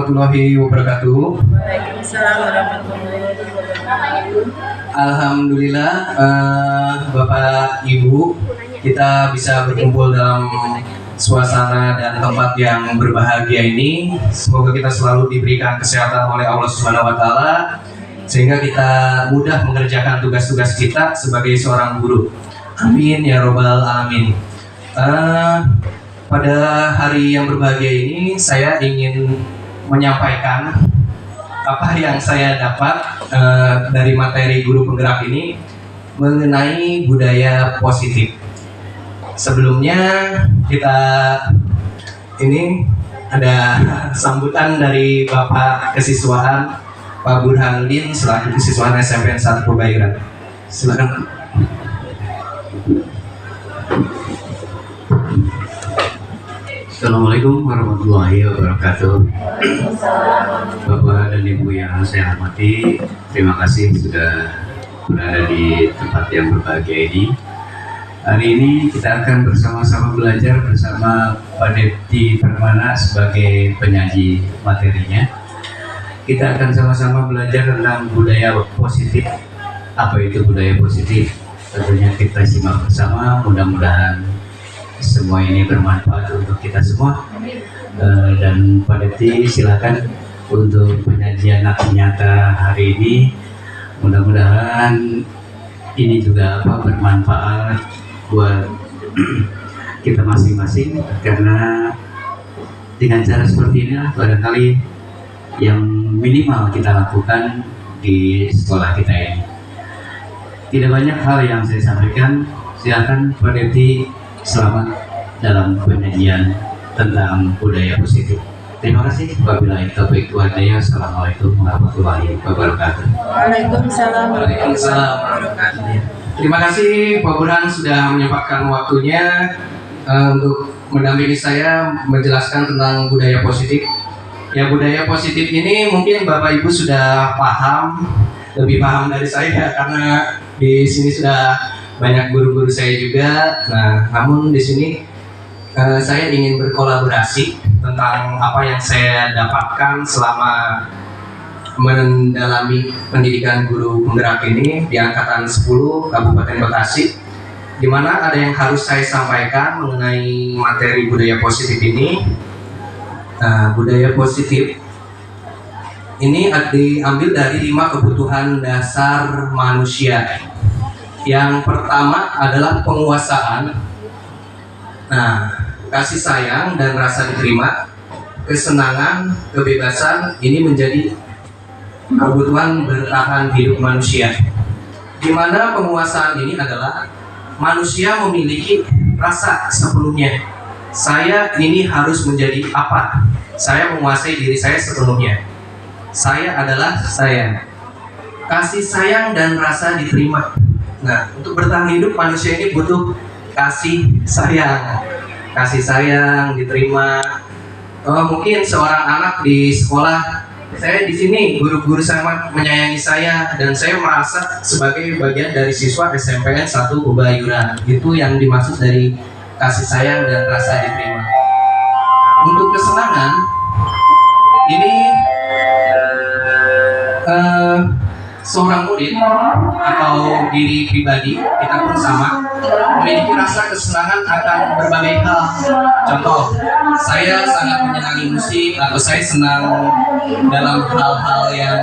warahmatullahi wabarakatuh. Waalaikumsalam warahmatullahi wabarakatuh. Alhamdulillah, Bapak Ibu, kita bisa berkumpul dalam suasana dan tempat yang berbahagia ini. Semoga kita selalu diberikan kesehatan oleh Allah Subhanahu wa Ta'ala, sehingga kita mudah mengerjakan tugas-tugas kita sebagai seorang guru. Amin ya robbal alamin. Pada hari yang berbahagia ini, saya ingin menyampaikan apa yang saya dapat dari materi guru penggerak ini mengenai budaya positif. Sebelumnya kita ini ada sambutan dari Bapak Kesiswaan Pak Burhanuddin selaku Kesiswaan SMPN 1 Purbairang. Silakan. Assalamualaikum warahmatullahi wabarakatuh. Bapak dan Ibu yang saya hormati, terima kasih sudah berada di tempat yang berbahagia ini. Hari ini kita akan bersama-sama belajar bersama Pak Depti Permana sebagai penyaji materinya. Kita akan sama-sama belajar tentang budaya positif. Apa itu budaya positif? Tentunya kita simak bersama, mudah-mudahan semua ini bermanfaat untuk kita semua. Dan Pak Depti silakan untuk penyajian nyata hari ini. Mudah-mudahan ini juga bermanfaat buat kita masing-masing, karena dengan cara seperti ini barangkali yang minimal kita lakukan di sekolah kita ini. Tidak banyak hal yang saya sampaikan. Silakan Pak Depti, selamat dalam penyajian tentang budaya positif. Terima kasih. Wabillahi taufiq wal hidayah. Assalamualaikum warahmatullahi wabarakatuh. Waalaikumsalam Waalaikumsalam warahmatullahi wabarakatuh. Terima kasih Pak Burhan sudah menyempatkan waktunya untuk mendampingi saya menjelaskan tentang budaya positif. Ya, budaya positif ini mungkin Bapak Ibu sudah paham, lebih paham dari saya karena di sini sudah banyak guru-guru saya juga. Nah, namun di sini saya ingin berkolaborasi tentang apa yang saya dapatkan selama mendalami pendidikan guru penggerak ini di angkatan 10 Kabupaten Bekasi, di mana ada yang harus saya sampaikan mengenai materi budaya positif ini. Nah, budaya positif ini diambil dari 5 kebutuhan dasar manusia. Yang pertama adalah penguasaan. Nah, kasih sayang dan rasa diterima, kesenangan, kebebasan ini menjadi kebutuhan bertahan hidup manusia. Di mana penguasaan ini adalah manusia memiliki rasa sepenuhnya. Saya ini harus menjadi apa? Saya menguasai diri saya sepenuhnya. Saya adalah saya. Kasih sayang dan rasa diterima. Nah, untuk bertahan hidup manusia ini butuh kasih sayang. Kasih sayang diterima. Mungkin seorang anak di sekolah, saya di sini guru-guru sangat menyayangi saya dan saya merasa sebagai bagian dari siswa SMPN 1 Ubayuran. Itu yang dimaksud dari kasih sayang dan rasa diterima. Untuk kesenangan ini seorang murid atau diri pribadi kita pun sama memiliki rasa kesenangan akan berbagai hal. Contoh, saya sangat menyenangi musik atau saya senang dalam hal-hal yang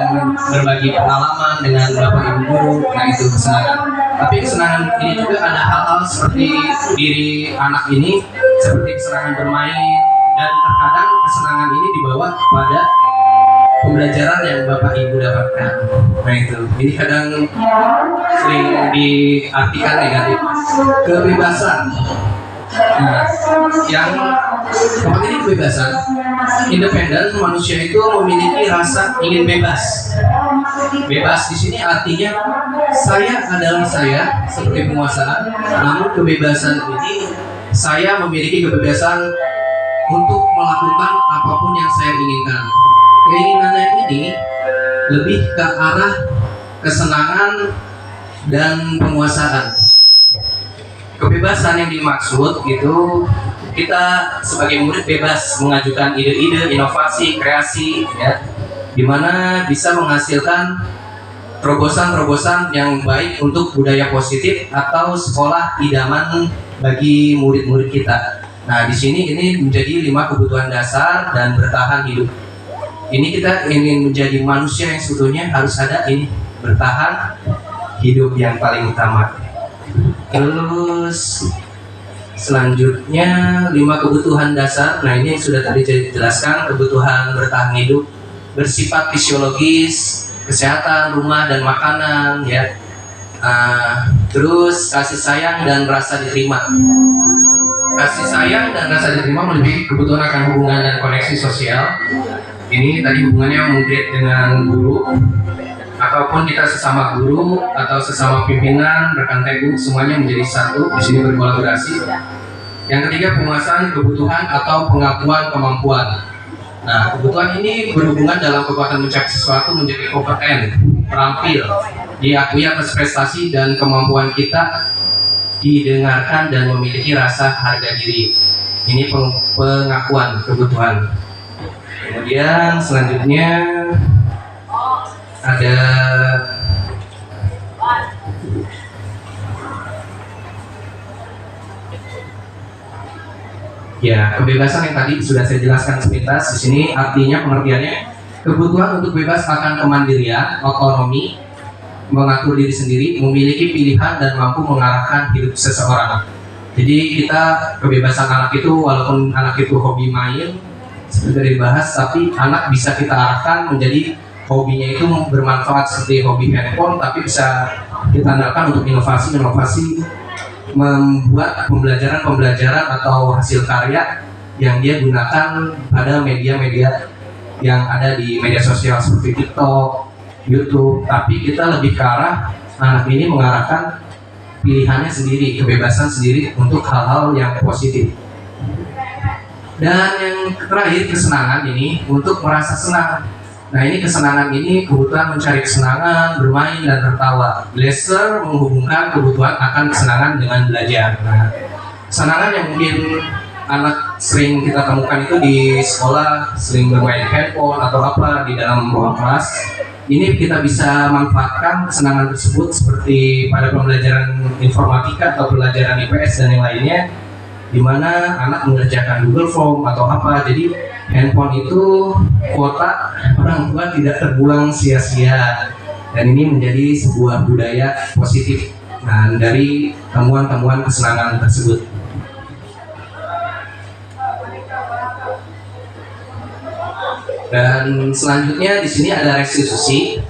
berbagi pengalaman dengan Bapak Ibu guru. Nah, itu kesenangan. Tapi kesenangan ini juga ada hal-hal seperti diri anak ini, seperti kesenangan bermain, dan terkadang kesenangan ini dibawa pada pembelajaran yang Bapak Ibu dapatkan. Nah, itu ini kadang sering diartikan negatif. Kebebasan. Nah, yang keempat ini kebebasan. Independen, manusia itu memiliki rasa ingin bebas. Bebas di sini artinya saya adalah saya seperti penguasaan. Namun kebebasan ini saya memiliki kebebasan untuk melakukan apapun yang saya inginkan. Keinginannya ini lebih ke arah kesenangan dan penguasaan. Kebebasan yang dimaksud itu kita sebagai murid bebas mengajukan ide-ide, inovasi, kreasi, ya, dimana bisa menghasilkan terobosan-terobosan yang baik untuk budaya positif atau sekolah idaman bagi murid-murid kita. Nah, di sini ini menjadi 5 kebutuhan dasar dan bertahan hidup. Ini kita ingin menjadi manusia yang sebetulnya harus ada ini, bertahan hidup yang paling utama. Terus selanjutnya 5 kebutuhan dasar. Nah, ini sudah tadi dijelaskan, kebutuhan bertahan hidup bersifat fisiologis, kesehatan, rumah dan makanan, ya. Terus kasih sayang dan rasa diterima. Kasih sayang dan rasa diterima melebihi kebutuhan akan hubungan dan koneksi sosial. Ini tadi hubungannya mungkin dengan guru, ataupun kita sesama guru atau sesama pimpinan, rekan teknik, semuanya menjadi satu. Di sini berkolaborasi. Yang ketiga, penguasaan kebutuhan atau pengakuan kemampuan. Nah, kebutuhan ini berhubungan dalam kekuatan mencapai sesuatu menjadi kompeten, terampil, diakui atas prestasi dan kemampuan kita, didengarkan dan memiliki rasa harga diri. Ini pengakuan kebutuhan. Kemudian selanjutnya ada ya, kebebasan yang tadi sudah saya jelaskan sepintas. Di sini artinya pengertiannya kebutuhan untuk bebas akan kemandirian, otonomi, mengatur diri sendiri, memiliki pilihan dan mampu mengarahkan hidup seseorang. Jadi kita kebebasan anak itu, walaupun anak itu hobi main seperti dibahas, tapi anak bisa kita arahkan menjadi hobinya itu bermanfaat seperti hobi handphone, tapi bisa kita andalkan untuk inovasi-inovasi, membuat pembelajaran-pembelajaran atau hasil karya yang dia gunakan pada media-media yang ada di media sosial seperti TikTok, YouTube. Tapi kita lebih ke arah anak ini mengarahkan pilihannya sendiri, kebebasan sendiri untuk hal-hal yang positif. Dan yang terakhir, kesenangan ini untuk merasa senang. Nah, ini kesenangan ini kebutuhan mencari kesenangan, bermain dan tertawa. Leisure menghubungkan kebutuhan akan kesenangan dengan belajar. Nah, kesenangan yang mungkin anak sering kita temukan itu di sekolah, sering bermain handphone atau apa di dalam ruang kelas. Ini kita bisa manfaatkan kesenangan tersebut seperti pada pembelajaran informatika atau pelajaran IPS dan yang lainnya, di mana anak mengerjakan Google Form atau apa. Jadi handphone itu kuota orang tua tidak terbuang sia-sia, dan ini menjadi sebuah budaya positif. Nah, dari temuan-temuan kesenangan tersebut. Dan selanjutnya di sini ada restitusi.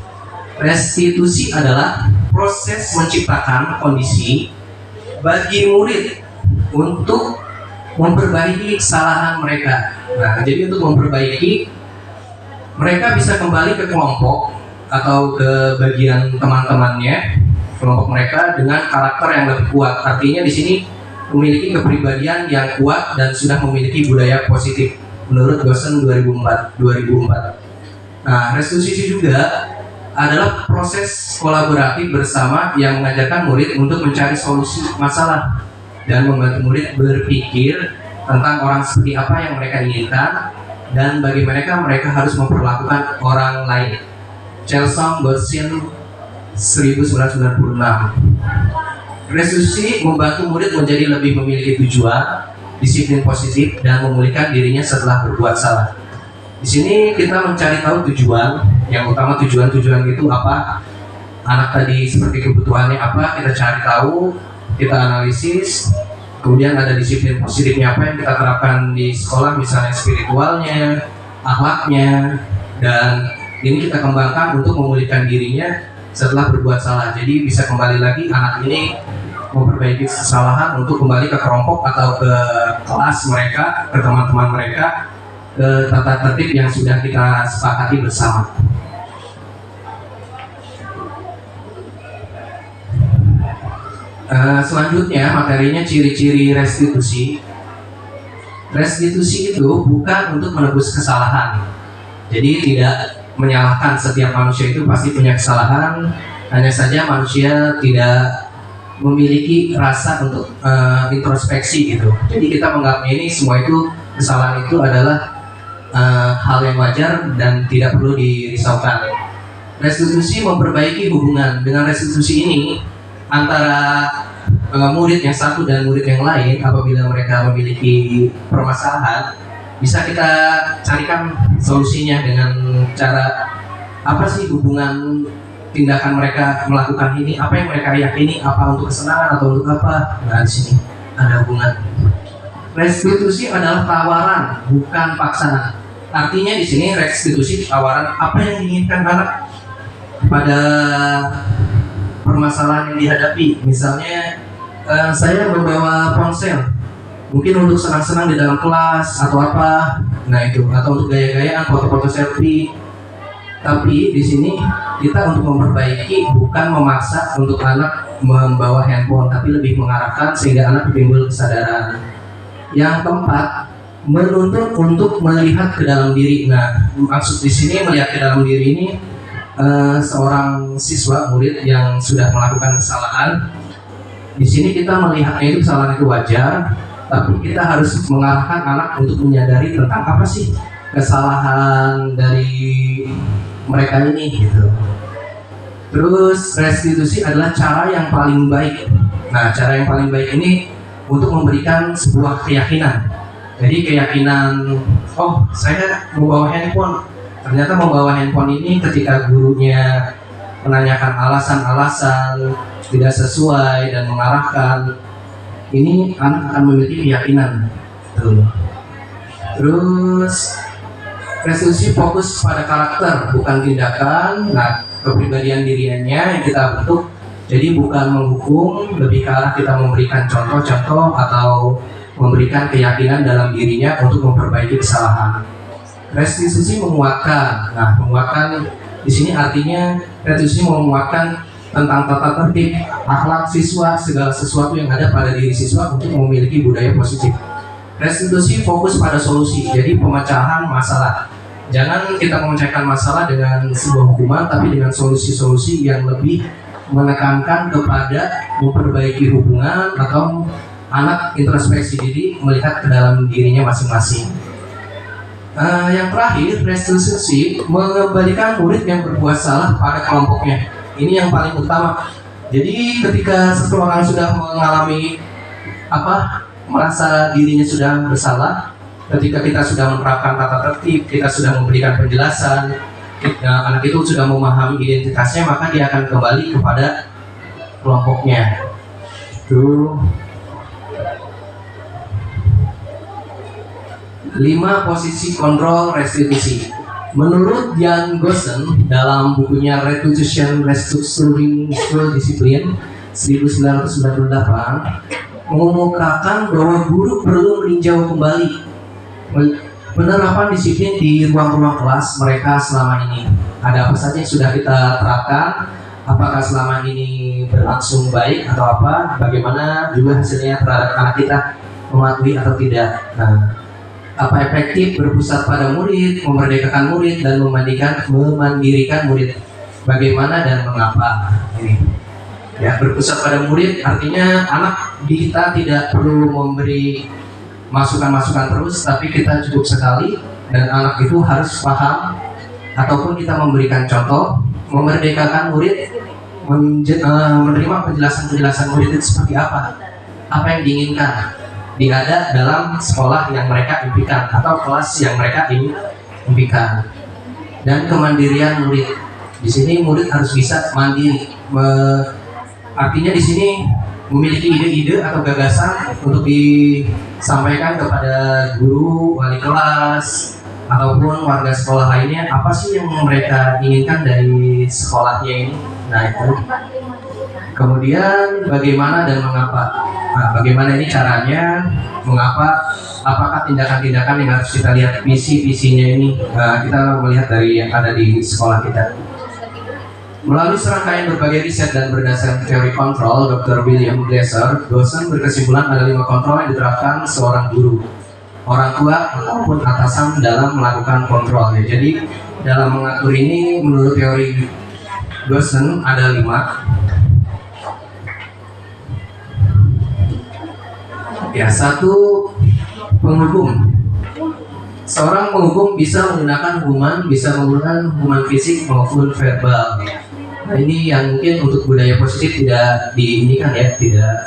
Restitusi adalah proses menciptakan kondisi bagi murid untuk memperbaiki kesalahan mereka. Nah, jadi untuk memperbaiki, mereka bisa kembali ke kelompok atau ke bagian teman-temannya, kelompok mereka dengan karakter yang lebih kuat. Artinya di sini memiliki kepribadian yang kuat dan sudah memiliki budaya positif menurut dosen 2004. Nah, restitusi juga adalah proses kolaboratif bersama yang mengajarkan murid untuk mencari solusi masalah dan membantu murid berpikir tentang orang seperti apa yang mereka inginkan dan bagaimana mereka harus memperlakukan orang lain. Chelsom Gotsin 1996. Restitusi membantu murid menjadi lebih memiliki tujuan, disiplin positif, dan memulihkan dirinya setelah berbuat salah. Di sini kita mencari tahu tujuan, yang utama tujuan itu apa. Anak tadi seperti kebutuhannya apa, kita cari tahu, kita analisis, kemudian ada disiplin positifnya apa yang kita terapkan di sekolah, misalnya spiritualnya, akhlaknya, dan ini kita kembangkan untuk memulihkan dirinya setelah berbuat salah. Jadi bisa kembali lagi anak ini memperbaiki kesalahan untuk kembali ke kelompok atau ke kelas mereka, ke teman-teman mereka, ke tata tertib yang sudah kita sepakati bersama. Selanjutnya materinya ciri-ciri restitusi. Restitusi itu bukan untuk menebus kesalahan. Jadi tidak menyalahkan, setiap manusia itu pasti punya kesalahan. Hanya saja manusia tidak memiliki rasa untuk introspeksi gitu. Jadi kita menganggapnya ini semua itu kesalahan itu adalah hal yang wajar dan tidak perlu dirisaukan. Restitusi memperbaiki hubungan. Dengan restitusi ini antara murid yang satu dan murid yang lain, apabila mereka memiliki permasalahan, bisa kita carikan solusinya dengan cara apa sih hubungan tindakan mereka melakukan ini, apa yang mereka yakini, apa untuk kesenangan atau untuk apa. Nah, di sini ada hubungan. Restitusi adalah tawaran, bukan paksaan. Artinya di sini restitusi tawaran apa yang diinginkan anak pada permasalahan yang dihadapi. Misalnya saya membawa ponsel, mungkin untuk senang-senang di dalam kelas atau apa, nah itu, atau untuk gaya-gayaan, foto-foto selfie. Tapi di sini kita untuk memperbaiki, bukan memaksa untuk anak membawa handphone, tapi lebih mengarahkan sehingga anak timbul kesadaran. Yang keempat, menuntut untuk melihat ke dalam diri. Nah, maksud di sini melihat ke dalam diri ini seorang siswa murid yang sudah melakukan kesalahan. Di sini kita melihatnya itu kesalahan itu wajar, tapi kita harus mengarahkan anak untuk menyadari tentang apa sih kesalahan dari mereka ini gitu. Terus restitusi adalah cara yang paling baik. Nah, cara yang paling baik ini untuk memberikan sebuah keyakinan. Jadi keyakinan, oh saya membawa handphone. Ternyata membawa handphone ini ketika gurunya menanyakan alasan-alasan tidak sesuai dan mengarahkan, ini anak akan memiliki keyakinan. Tuh. Terus restitusi fokus pada karakter, bukan tindakan. Nah, kepribadian dirinya yang kita bentuk. Jadi bukan menghukum, lebih ke arah kita memberikan contoh-contoh atau memberikan keyakinan dalam dirinya untuk memperbaiki kesalahan. Restitusi menguatkan. Nah, menguatkan di sini artinya restitusi menguatkan tentang tata tertib, akhlak siswa, segala sesuatu yang ada pada diri siswa untuk memiliki budaya positif. Restitusi fokus pada solusi, jadi pemecahan masalah. Jangan kita memecahkan masalah dengan sebuah hukuman, tapi dengan solusi-solusi yang lebih menekankan kepada memperbaiki hubungan atau anak introspeksi diri, melihat ke dalam dirinya masing-masing. Yang terakhir, restitusi mengembalikan murid yang berbuat salah pada kelompoknya. Ini yang paling utama. Jadi ketika seseorang sudah mengalami merasa dirinya sudah bersalah, ketika kita sudah menerapkan tata tertib, kita sudah memberikan penjelasan, anak itu sudah memahami identitasnya, maka dia akan kembali kepada kelompoknya. Itu 5 posisi kontrol restitusi. Menurut Jan Goosen dalam bukunya Restitution Restructuring School Discipline 1998 mengemukakan bahwa guru perlu meninjau kembali penerapan disiplin di ruang-ruang kelas mereka selama ini. Ada apa saja yang sudah kita terapkan, apakah selama ini berlangsung baik atau apa, bagaimana juga hasilnya terhadap anak kita mematuhi atau tidak. Nah, apa efektif berpusat pada murid, memerdekakan murid, dan memandirikan murid, bagaimana dan mengapa. Ini ya, berpusat pada murid artinya anak kita tidak perlu memberi masukan-masukan terus, tapi kita cukup sekali dan anak itu harus paham, ataupun kita memberikan contoh. Memerdekakan murid, menerima penjelasan-penjelasan murid itu seperti apa yang diinginkan diada dalam sekolah yang mereka impikan atau kelas yang mereka impikan. Dan kemandirian murid, di sini murid harus bisa mandiri. Artinya di sini memiliki ide-ide atau gagasan untuk disampaikan kepada guru, wali kelas, ataupun warga sekolah lainnya. Apa sih yang mereka inginkan dari sekolahnya ini? Nah, itu. Kemudian bagaimana dan mengapa. Nah, bagaimana ini caranya, mengapa, apakah tindakan-tindakan yang harus kita lihat visi-visinya ini, kita melihat dari yang ada di sekolah kita. Melalui serangkaian berbagai riset dan berdasarkan teori kontrol, Dr. William Glasser, dosen berkesimpulan ada 5 kontrol yang diterapkan seorang guru, orang tua ataupun atasan dalam melakukan kontrol. Jadi dalam mengatur ini menurut teori dosen ada 5. Ya, satu, penghukum. Seorang penghukum bisa menggunakan hukuman fisik maupun verbal. Nah, ini yang mungkin untuk budaya positif tidak diinikan ya, tidak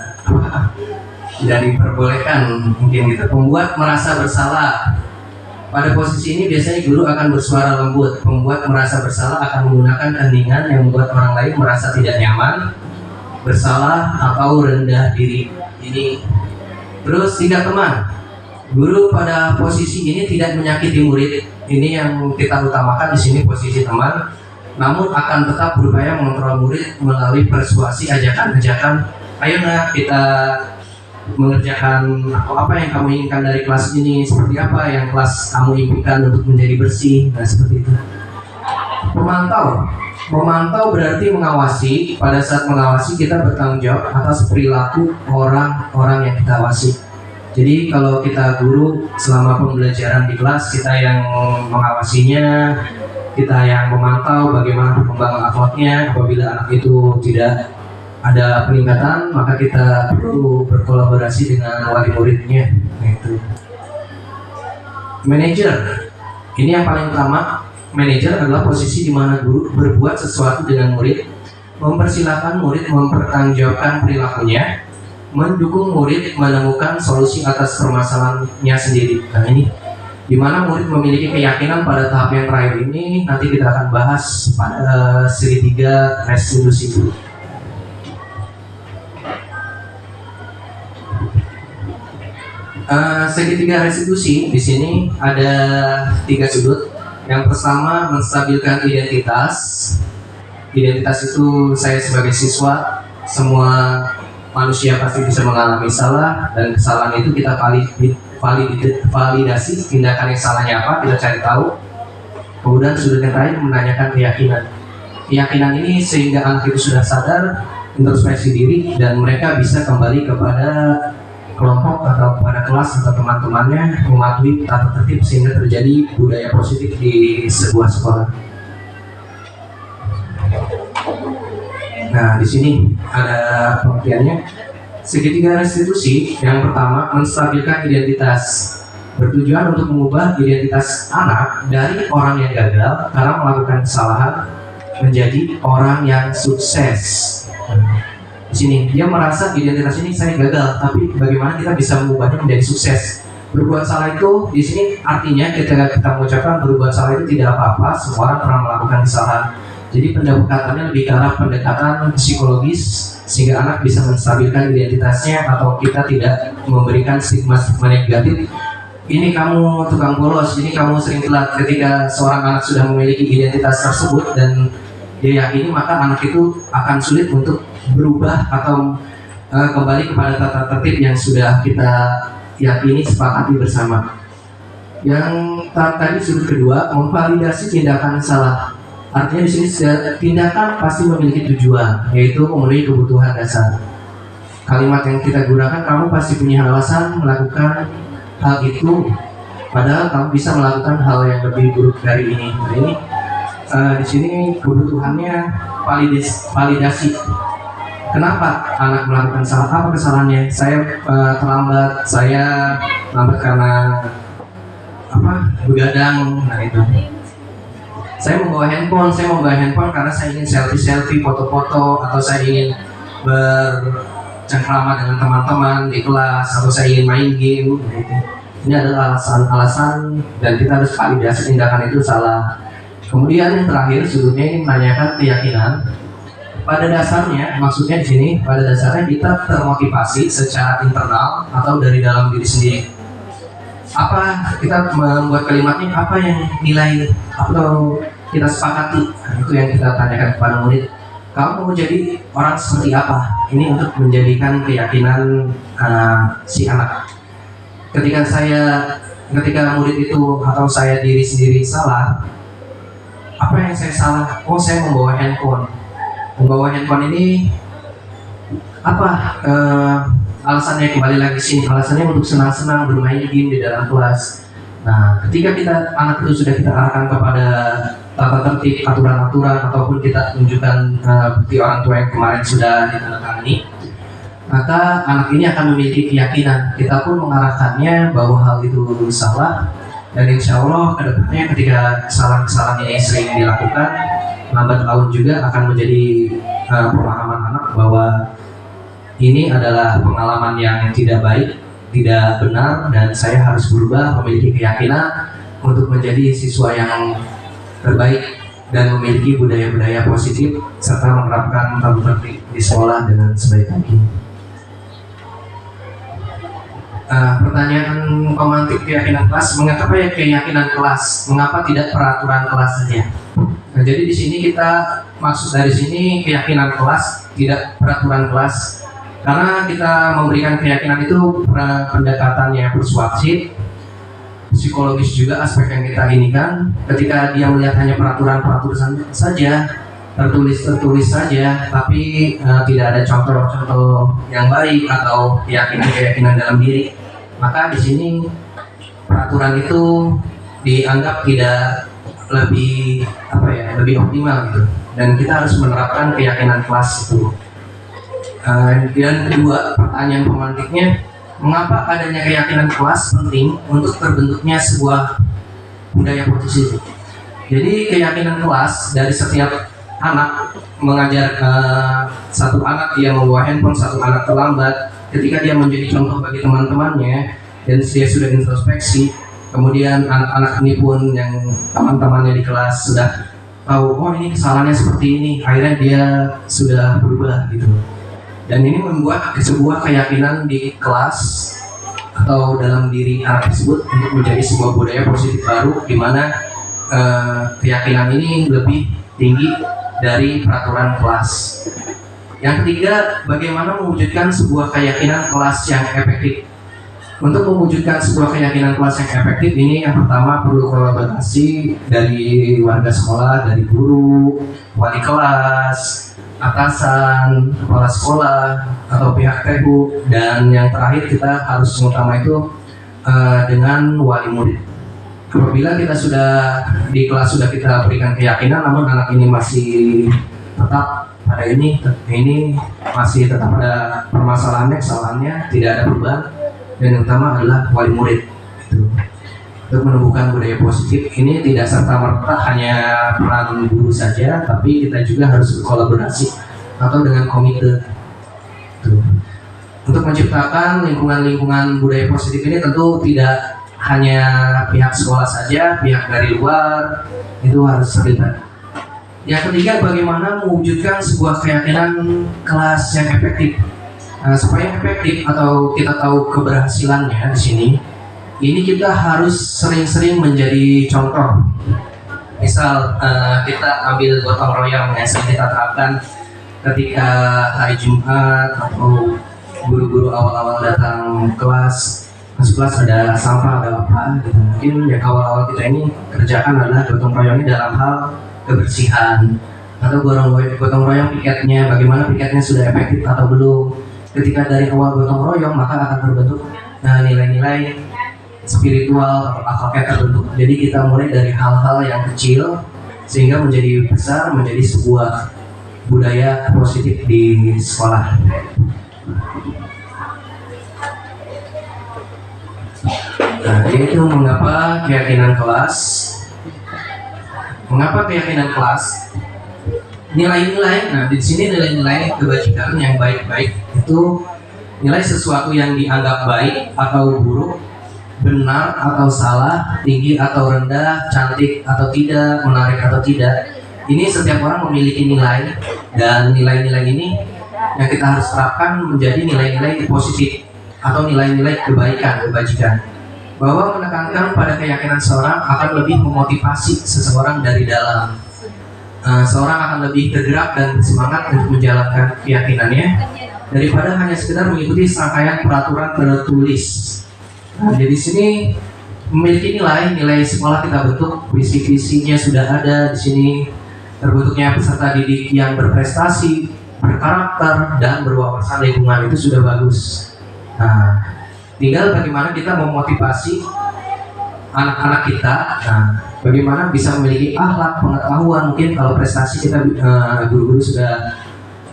diperbolehkan mungkin gitu. Membuat merasa bersalah. Pada posisi ini biasanya guru akan bersuara lembut. Membuat merasa bersalah akan menggunakan keheningan yang membuat orang lain merasa tidak nyaman, bersalah atau rendah diri. Ini terus tiga, teman. Guru pada posisi ini tidak menyakiti murid. Ini yang kita utamakan di sini, posisi teman. Namun akan tetap berupaya mengontrol murid melalui persuasi, ajakan-ajakan. Ayo nak, kita mengerjakan apa yang kamu inginkan dari kelas ini, seperti apa yang kelas kamu impikan untuk menjadi bersih. Nah, seperti itu. Memantau berarti mengawasi. Pada saat mengawasi kita bertanggung jawab atas perilaku orang-orang yang kita awasi. Jadi kalau kita guru, selama pembelajaran di kelas kita yang mengawasinya, kita yang memantau bagaimana perkembangan akhlaknya. Apabila anak itu tidak ada peningkatan, maka kita perlu berkolaborasi dengan wali muridnya. Itu. Manajer, ini yang paling utama. Manajer adalah posisi di mana guru berbuat sesuatu dengan murid, mempersilahkan murid mempertanggungjawabkan perilakunya, mendukung murid menemukan solusi atas permasalahannya sendiri. Nah, ini di mana murid memiliki keyakinan pada tahap yang terakhir ini. Nanti kita akan bahas pada segitiga restitusi. Segitiga restitusi di sini ada 3 sudut. Yang pertama, menstabilkan identitas. Identitas itu saya sebagai siswa, semua manusia pasti bisa mengalami salah, dan kesalahan itu kita validasi tindakan yang salahnya apa, kita cari tahu. Kemudian sudut yang terakhir menanyakan keyakinan. Keyakinan ini sehingga anak itu sudah sadar, introspeksi diri, dan mereka bisa kembali kepada kelompok atau pada kelas atau teman-temannya, mematuhi tata tertib sehingga terjadi budaya positif di sebuah sekolah. Nah, di sini ada pengertiannya. Segitiga restitusi yang pertama, menstabilkan identitas, bertujuan untuk mengubah identitas anak dari orang yang gagal karena melakukan kesalahan menjadi orang yang sukses. Di sini dia merasa identitas ini saya gagal, tapi bagaimana kita bisa mengubahnya menjadi sukses. Berbuat salah itu di sini artinya ketika kita mengucapkan berbuat salah itu tidak apa-apa, semua orang pernah melakukan kesalahan. Jadi pendekatannya lebih ke arah pendekatan psikologis sehingga anak bisa menstabilkan identitasnya, atau kita tidak memberikan stigma-stigma negatif. Ini kamu tukang bolos, ini kamu sering telat. Ketika seorang anak sudah memiliki identitas tersebut dan dia yakini, maka anak itu akan sulit untuk berubah atau kembali kepada tata tertib yang sudah kita yakini, sepakati bersama. Yang tadi sudut kedua, memvalidasi tindakan salah. Artinya di sini tindakan pasti memiliki tujuan, yaitu memenuhi kebutuhan dasar. Kalimat yang kita gunakan, kamu pasti punya alasan melakukan hal itu, padahal kamu bisa melakukan hal yang lebih buruk dari ini. Nah, ini di sini kebutuhannya validasi. Kenapa anak melakukan salah? Apa kesalahannya? Saya terlambat. Saya lambat karena begadang. Nah, itu. Saya membawa handphone karena saya ingin selfie, foto-foto, atau saya ingin bercengkrama dengan teman-teman di kelas, atau saya ingin main game. Nah, itu. Ini adalah alasan-alasan, dan kita harus validasi tindakan itu salah. Kemudian yang terakhir, sudutnya ini menanyakan keyakinan. Pada dasarnya, maksudnya di sini, pada dasarnya kita termotivasi secara internal atau dari dalam diri sendiri. Apa kita membuat kalimatnya, apa yang nilai atau kita sepakati? Nah, itu yang kita tanyakan kepada murid. Kamu mau jadi orang seperti apa? Ini untuk menjadikan keyakinan si anak. Ketika murid itu atau saya diri sendiri salah, apa yang saya salah? Oh, saya membawa handphone. Membawa handphone ini apa alasannya? Kembali lagi sini, alasannya untuk senang-senang bermain game di dalam kelas. Nah, ketika anak itu sudah kita arahkan kepada tata tertib, aturan-aturan, ataupun kita tunjukkan bukti orang tua yang kemarin sudah ditandatangani, maka anak ini akan memiliki keyakinan. Kita pun mengarahkannya bahwa hal itu salah, dan insya Allah kedepannya ketika kesalahan-kesalahan ini sering dilakukan, lambat laun juga akan menjadi pemahaman anak bahwa ini adalah pengalaman yang tidak baik, tidak benar, dan saya harus berubah, memiliki keyakinan untuk menjadi siswa yang terbaik dan memiliki budaya-budaya positif serta menerapkan tata tertib di sekolah dengan sebaik mungkin. Pertanyaan pemantik keyakinan kelas, mengapa ya keyakinan kelas? Mengapa tidak peraturan kelas saja? Nah, jadi di sini kita maksud dari sini keyakinan kelas, tidak peraturan kelas. Karena kita memberikan keyakinan itu pendekatannya persuasif, psikologis juga aspek yang kita inikan. Ketika dia melihat hanya peraturan-peraturan saja, tertulis saja, tapi tidak ada contoh-contoh yang baik atau keyakinan dalam diri, maka di sini peraturan itu dianggap tidak lebih optimal gitu. Dan kita harus menerapkan keyakinan kelas itu. Dan kedua, pertanyaan pemantiknya, mengapa adanya keyakinan kelas penting untuk terbentuknya sebuah budaya positif? Jadi keyakinan kelas dari setiap anak mengajar satu anak yang membawa handphone, satu anak terlambat, ketika dia menjadi contoh bagi teman-temannya dan dia sudah introspeksi, kemudian anak-anak ini pun yang teman-temannya di kelas sudah tahu, oh ini kesalahannya seperti ini, akhirnya dia sudah berubah gitu. Dan ini membuat sebuah keyakinan di kelas atau dalam diri anak tersebut untuk menjadi sebuah budaya positif baru, di mana keyakinan ini lebih tinggi dari peraturan kelas. Yang ketiga, bagaimana mewujudkan sebuah keyakinan kelas yang efektif? Untuk mewujudkan sebuah keyakinan kelas yang efektif ini, yang pertama perlu kolaborasi dari warga sekolah, dari guru, wali kelas, atasan, kepala sekolah, atau pihak TU, dan yang terakhir kita harus utama itu dengan wali murid. Apabila kita sudah di kelas sudah kita berikan keyakinan, namun anak ini masih tetap pada ini masih tetap ada permasalahannya, kesalahannya, tidak ada perubahan, dan yang utama adalah wali murid. Untuk menumbuhkan budaya positif ini tidak serta-merta hanya peran guru saja, tapi kita juga harus berkolaborasi atau dengan komite. Untuk menciptakan lingkungan budaya positif ini tentu tidak hanya pihak sekolah saja, pihak dari luar itu harus terlibat. Yang ketiga, bagaimana mewujudkan sebuah keyakinan kelas yang efektif. Supaya efektif atau kita tahu keberhasilannya di sini, ini kita harus sering-sering menjadi contoh. Misal kita ambil gotong royong yang sering kita terapkan ketika hari Jumat atau guru-guru awal-awal datang kelas, masuk kelas ada sampah, ada apa gitu. Mungkin yang awal-awal kita ini kerjakan adalah gotong royong ini dalam hal kebersihan, atau gotong royong piketnya, bagaimana piketnya sudah efektif atau belum. Ketika dari awal gotong royong, maka akan terbentuk nilai-nilai spiritual atau akhlaknya terbentuk. Jadi kita mulai dari hal-hal yang kecil sehingga menjadi besar, menjadi sebuah budaya positif di sekolah. Nah, yaitu mengapa keyakinan kelas? Mengapa keyakinan kelas? Nilai-nilai. Nah, di sini nilai-nilai kebajikan yang baik-baik itu nilai sesuatu yang dianggap baik atau buruk, benar atau salah, tinggi atau rendah, cantik atau tidak, menarik atau tidak. Ini setiap orang memiliki nilai, dan nilai-nilai ini yang kita harus terapkan menjadi nilai-nilai positif atau nilai-nilai kebaikan, kebajikan. Bahwa menekankan pada keyakinan seorang akan lebih memotivasi seseorang dari dalam. Seorang akan lebih tergerak dan bersemangat untuk menjalankan keyakinannya daripada hanya sekedar mengikuti serangkaian peraturan tertulis. Jadi sini memiliki nilai sekolah kita bentuk, visi-visinya sudah ada di sini, terbentuknya peserta didik yang berprestasi, berkarakter, dan berwawasan lingkungan itu sudah bagus. Nah, tinggal bagaimana kita memotivasi anak-anak kita, bagaimana bisa memiliki akhlak, pengetahuan. Mungkin kalau prestasi kita guru-guru sudah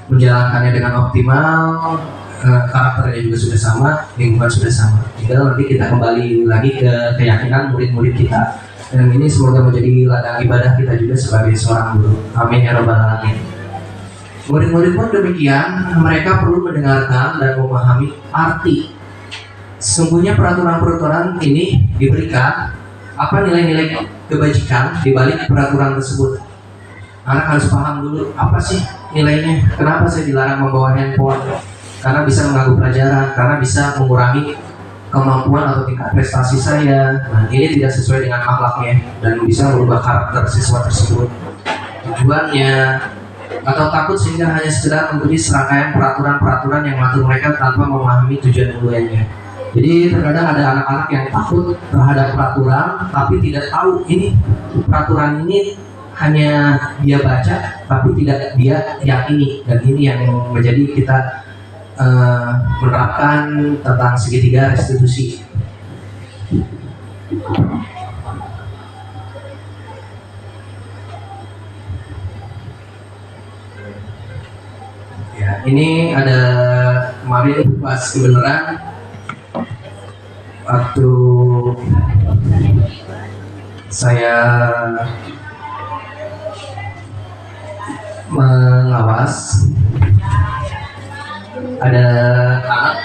menjalankannya dengan optimal, karakternya juga sudah sama, lingkungan sudah sama. Tinggal nanti kita kembali lagi ke keyakinan murid-murid kita. Dan ini semoga menjadi ladang ibadah kita juga sebagai seorang guru. Amin ya robbal alamin. Murid-murid pun demikian, mereka perlu mendengarkan dan memahami arti. Sesungguhnya peraturan-peraturan ini diberikan apa nilai-nilai kebajikan di balik peraturan tersebut. Anak harus paham dulu apa sih nilainya. Kenapa saya dilarang membawa handphone? Karena bisa mengganggu pelajaran, karena bisa mengurangi kemampuan atau tingkat prestasi saya. Nah, ini tidak sesuai dengan akhlaknya dan bisa merubah karakter siswa tersebut. Tujuannya atau takut sehingga hanya sekedar mengikuti serangkaian peraturan-peraturan yang mengatur mereka tanpa memahami tujuan mulianya. Jadi terkadang ada anak-anak yang takut terhadap peraturan tapi tidak tahu ini peraturan ini hanya dia baca tapi tidak dia yakini, dan ini yang menjadi kita menerapkan tentang segitiga restitusi. Ya, ini ada kemarin pas kebenaran waktu saya mengawas, ada anak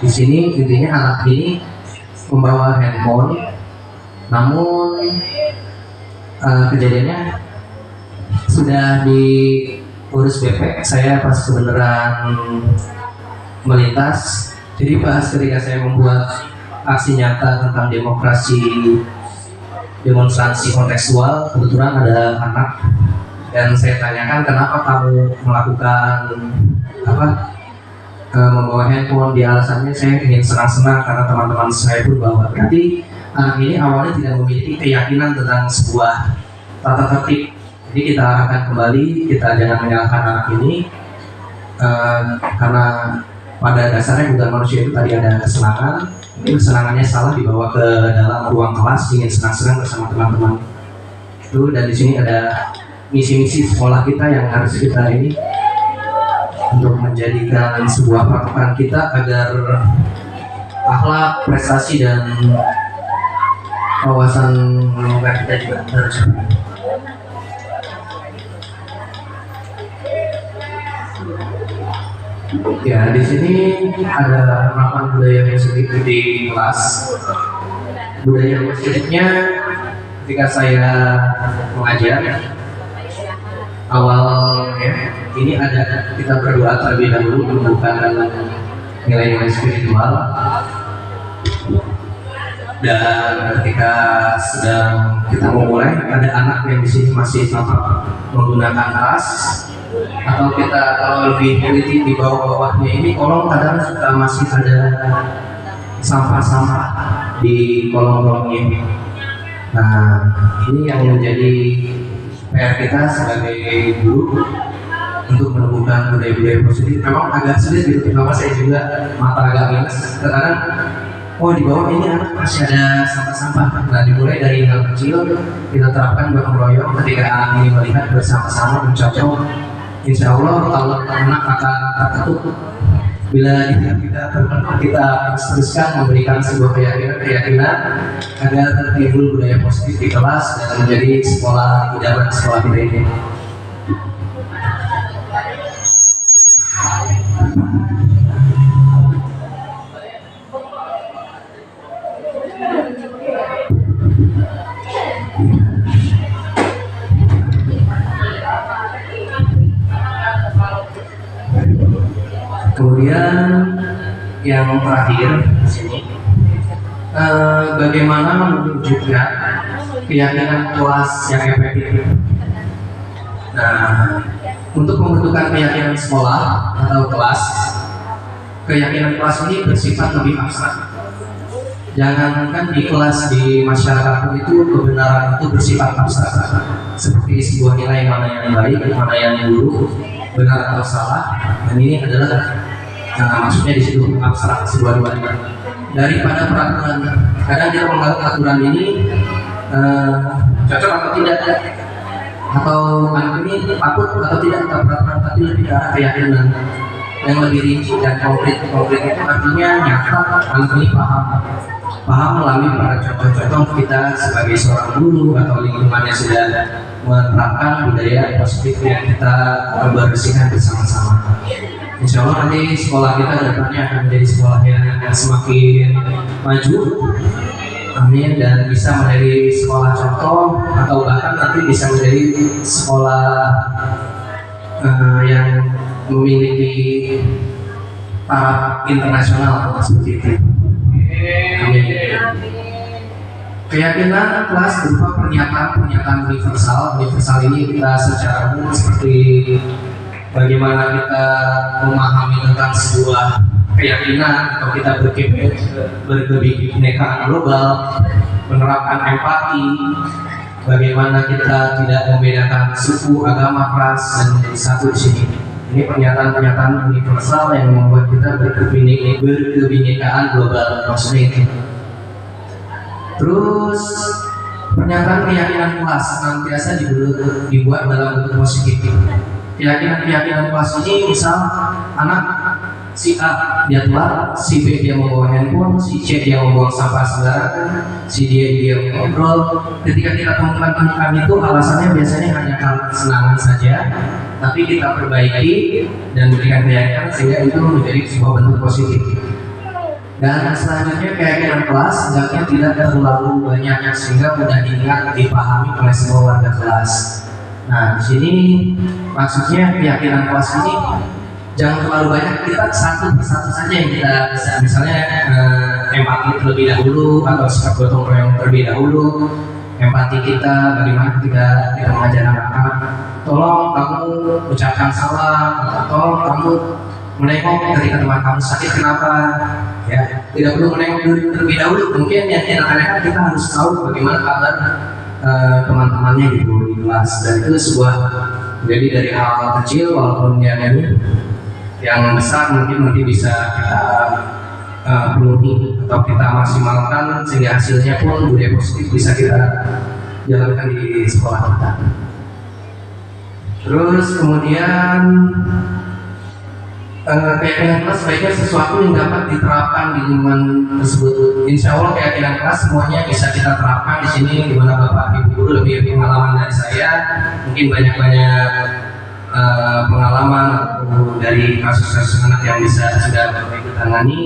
di sini, intinya anak ini membawa handphone, namun kejadiannya sudah diurus BP. Saya pas kebenaran melintas, jadi pas ketika saya membuat aksi nyata tentang demonstrasi kontekstual, kebetulan ada anak dan saya tanyakan kenapa kamu melakukan membawa handphone. Di alasannya saya ingin senang-senang karena teman-teman saya pun bawa. Berarti anak ini awalnya tidak memiliki keyakinan tentang sebuah tata tertib. Jadi kita arahkan kembali, kita jangan menyalahkan anak ini karena pada dasarnya bukan manusia itu tadi ada kesenangan. Ini kesenangannya salah dibawa ke dalam ruang kelas, ingin senang-senang bersama teman-teman. Itu dan di sini ada misi-misi sekolah kita yang harus kita ini untuk menjadikan sebuah patokan kita agar akhlak, prestasi dan wawasan lingkungan kita juga tercapai. Ya, di sini ada penerapan budaya positif di kelas. Budaya positifnya ketika saya mengajar awalnya ini ada kita berdoa terlebih dahulu menumbuhkan nilai-nilai spiritual, dan ketika sedang kita memulai ada anak yang di sini masih tampak menggunakan tas, atau kita kalau lebih teliti di bawah-bawahnya ini kolong kadang suka masih ada sampah-sampah di kolong-kolongnya. Nah, ini yang menjadi PR kita sebagai guru untuk menumbuhkan budaya-budaya positif. Memang agak sulit gitu, kenapa saya juga mata agak minus. Kadang oh di bawah ini anak masih ada sampah-sampah. Nah, dimulai dari hal kecil kita terapkan gotong royong. Ketika anak ini melihat bersama-sama mencocok, insya Allah anak akan tertutup. Bila kita terus-teruskan memberikan sebuah keyakinan agar timbul budaya positif di kelas dan menjadi sekolah idaman sekolah kita ini. Kemudian yang terakhir di sini, bagaimana mewujudkan keyakinan kelas yang efektif. Nah, untuk membentukkan keyakinan sekolah atau kelas, keyakinan kelas ini bersifat lebih abstrak. Jangankan di kelas, di masyarakat pun itu kebenaran itu bersifat abstrak, seperti sebuah nilai mana yang baik, mana yang buruk, benar atau salah. Dan ini adalah maksudnya di situ abstrak kedua-duanya. Daripada peraturan, kadang kita menganggap aturan ini cocok atau tidak, atau anak ini takut atau tidak terhadap peraturan, tapi lebih ke arah keyakinan. yang lebih rinci dan konkret. Konkret itu artinya nyata, anak ini paham melalui para contoh-contoh kita sebagai seorang guru atau lingkungan yang sudah menerapkan budaya positif yang kita bersihkan bersama-sama. Insya Allah nanti sekolah kita depannya akan menjadi sekolah yang semakin maju, amin, dan bisa menjadi sekolah contoh atau bahkan nanti bisa menjadi sekolah yang memiliki taraf internasional seperti itu. Amin. Keyakinan kelas berupa pernyataan universal. Universal ini kita secara umum seperti bagaimana kita memahami tentang sebuah keyakinan atau kita berkebinekaan global, menerapkan empati, bagaimana kita tidak membedakan suku, agama, ras, dan menjadi satu di sini. Ini pernyataan universal yang membuat kita berkebinekaan global maksudnya itu. Terus pernyataan keyakinan kelas senantiasa dibuat dalam bentuk positif. Keyakinan kelas ini misal anak si A dia telat, si B dia membawa handphone, si C dia membawa sampah sembarangan, si dia ngobrol. Ketika kita temukan itu alasannya biasanya hanya karena kesenangan saja, tapi kita perbaiki dan berikan keyakinan sehingga itu menjadi sebuah bentuk positif. Dan selanjutnya keyakinan kelas hendaknya tidak terlalu banyak sehingga mudah diingat, dipahami oleh semua warga kelas. Nah, di sini maksudnya keyakinan kelas ini jangan terlalu banyak, kita satu persatu saja yang kita bisa. Misalnya empati terlebih dahulu atau sikap gotong royong terlebih dahulu. Empati kita bagaimana ketika kita mengajar anak-anak, tolong kamu ucapkan salam atau tolong kamu menengok ketika teman kamu sakit kenapa, ya tidak perlu menengok terlebih dahulu. Mungkin yang anak-anak kita harus tahu bagaimana kabar teman-temannya gitu di kelas, dan itu sebuah jadi dari hal kecil walaupun yang besar mungkin nanti bisa kita penuhi atau kita maksimalkan sehingga hasilnya pun budaya positif bisa kita jalankan di sekolah kita. Terus kemudian keyakinan kelas sebaiknya sesuatu yang dapat diterapkan di lingkungan tersebut. Insya Allah keyakinan kelas semuanya bisa kita terapkan di sini, di mana Bapak Ibu guru lebih pengalaman dari saya, mungkin banyak pengalaman atau dari kasus-kasus anak yang sudah Bapak Ibu tangani,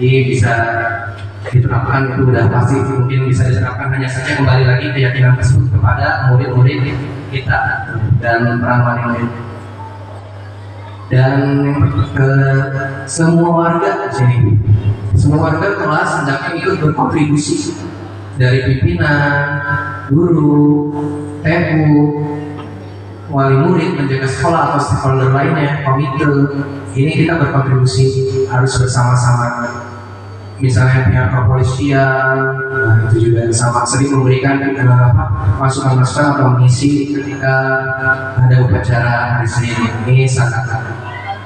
jadi bisa diterapkan, itu udah pasti mungkin bisa diterapkan. Hanya saja kembali lagi keyakinan tersebut kepada murid-murid kita dan peran wali-murid. Dan semua warga di sini, semua warga kelas hendaknya ikut berkontribusi, dari pimpinan, guru, TU, wali murid, menjaga sekolah atau stakeholder lainnya, komite. Ini kita berkontribusi harus bersama-sama. Misalnya pihak kepolisian, nah itu juga sama sering memberikan masukan-masukan atau mengisi ketika ada upacara hari Senin. Ini sangat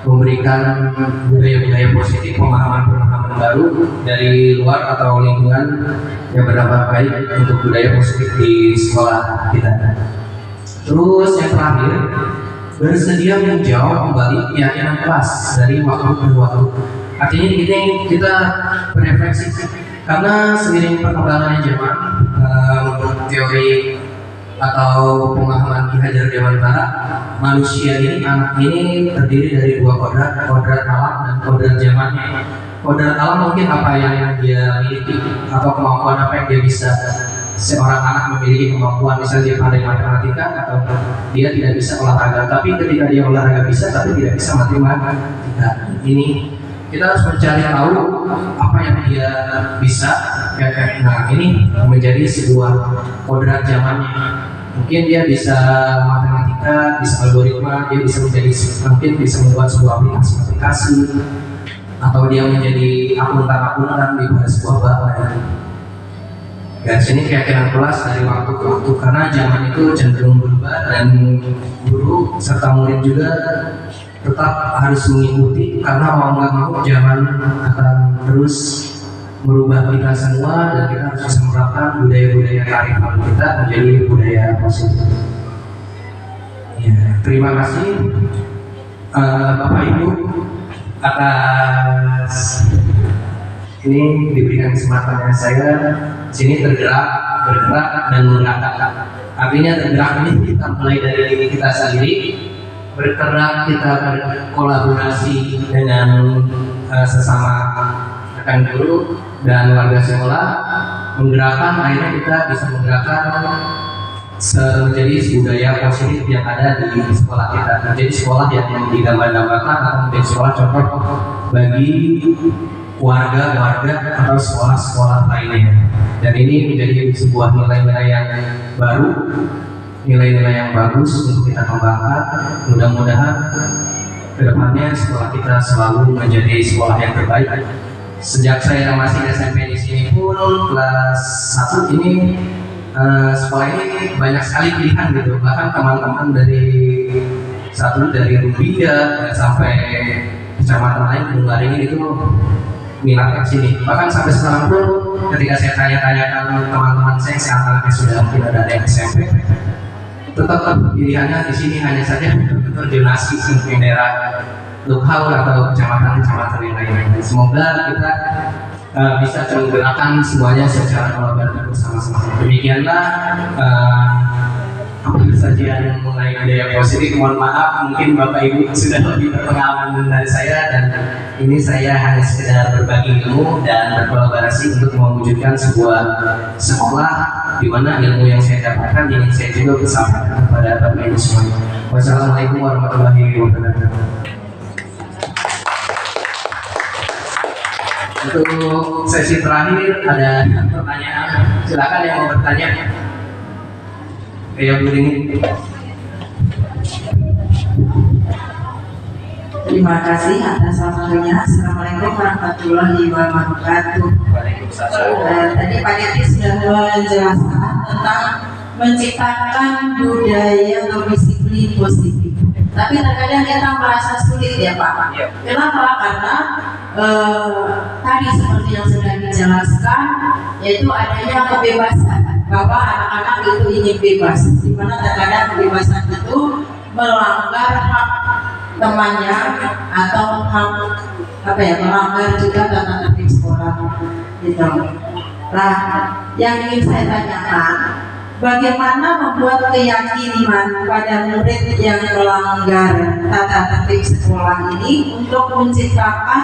memberikan budaya-budaya positif, pemahaman-pemahaman baru dari luar atau lingkungan yang berdampak baik untuk budaya positif di sekolah kita. Terus yang terakhir, bersedia menjawab kembali keyakinan kelas dari waktu ke waktu. Artinya ini kita berefleksi karena seiring perkembangan zaman, menurut teori atau pemahaman Ki Hajar Dewantara, manusia ini, anak ini terdiri dari dua kodrat alam dan kodrat zamannya. Kodrat alam mungkin apa yang dia miliki atau kemampuan apa yang dia bisa. Seorang anak memiliki kemampuan, misalnya dia pandai matematika atau dia tidak bisa olahraga, tapi ketika dia olahraga bisa tapi tidak bisa matematika. Ini kita harus mencari tahu apa yang dia bisa. Nah, ini menjadi sebuah kodrat zamannya. Mungkin dia bisa matematika, bisa algoritma, dia bisa mungkin bisa membuat sebuah aplikasi, atau dia menjadi akuntan di bawah sebuah bank. Dan sini keyakinan kelas dari waktu ke waktu, karena zaman itu cenderung berubah dan guru serta murid juga tetap harus mengikuti, karena mau nggak mau zaman akan terus merubah kita semua dan kita harus bisa menerapkan budaya-budaya kearifan kita menjadi budaya positif. Ya, terima kasih Bapak Ibu atas ini diberikan kesempatannya saya sini bergerak dan menggerakkan. Artinya tergerak ini kita mulai dari diri kita sendiri, bergerak kita berkolaborasi dengan sesama rekan guru dan warga sekolah, menggerakkan akhirnya kita bisa menggerakkan menjadi budaya positif yang ada di sekolah kita, menjadi sekolah yang didambakan atau menjadi sekolah contoh bagi warga-warga atau sekolah-sekolah lainnya. Dan ini menjadi sebuah nilai-nilai yang baru, nilai-nilai yang bagus untuk kita kembangkan. Mudah-mudahan kedepannya sekolah kita selalu menjadi sekolah yang terbaik. Sejak saya masih SMP di sini pun kelas 1 ini sekolah ini banyak sekali pilihan gitu. Bahkan teman-teman dari Rubia sampai kecamatan lain Bunggaring itu minat ke sini. Bahkan sampai sekarang pun ketika saya tanya-tanyakan teman-teman saya yang anaknya sudah mungkin ada yang SMP, tetap pilihannya di sini hanya saja untuk donasi untuk daerah lokal atau kecamatan-kecamatan yang lain. Semoga kita bisa menggerakkan semuanya secara kolaboratif bersama-sama. Demikianlah apa saja yang mengenai budaya positif. Mohon maaf, mungkin Bapak Ibu sudah lebih berpengalaman dari saya, dan ini saya hanya sekedar berbagi ilmu dan berkolaborasi untuk mewujudkan sebuah sekolah di mana ilmu yang saya dapatkan ingin saya juga sampaikan kepada Bapak Ibu semuanya. Wassalamualaikum warahmatullahi wabarakatuh. Untuk sesi terakhir ada pertanyaan, silakan yang mau bertanya. Bu Rini. Terima kasih atas waktunya. Assalamualaikum warahmatullahi wabarakatuh. Tadi Pak Deti sudah menjelaskan tentang menciptakan budaya atau disiplin positif. Tapi terkadang kita merasa sulit ya Pak. Kenapa? Karena tadi seperti yang sudah dijelaskan, yaitu adanya kebebasan, bahwa anak-anak itu ingin bebas, di mana terkadang kebebasan itu melanggar hak temannya atau hak melanggar juga tata tertib sekolah gitu. Nah, yang ingin saya tanyakan, bagaimana membuat keyakinan pada murid yang melanggar tata tertib sekolah ini untuk menciptakan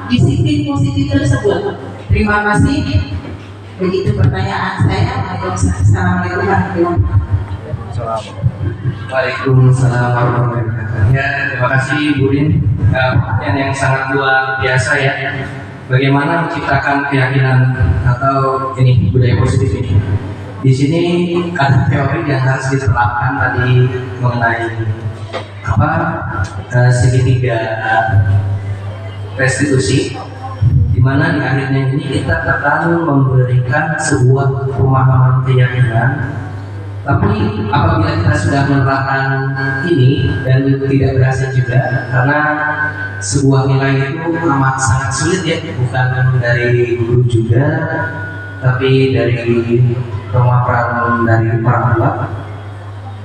disiplin positif tersebut? Terima kasih. Begitu pertanyaan saya. Assalamualaikum warahmatullahi wabarakatuh. Waalaikumsalam warahmatullahi wabarakatuh. Ya, terima kasih Bu Rin. Pertanyaan yang sangat luar biasa ya. Bagaimana menciptakan keyakinan atau ini budaya positif ini? Di sini ada teori yang harus diterapkan tadi mengenai segitiga restitusi, di mana di akhirnya ini kita akan memberikan sebuah pemahaman keyakinan. Tapi apabila kita sudah menerapkan ini dan tidak berhasil juga, karena sebuah nilai itu amat sangat sulit ya, bukan dari guru juga, tapi dari pemaparan dari para tua.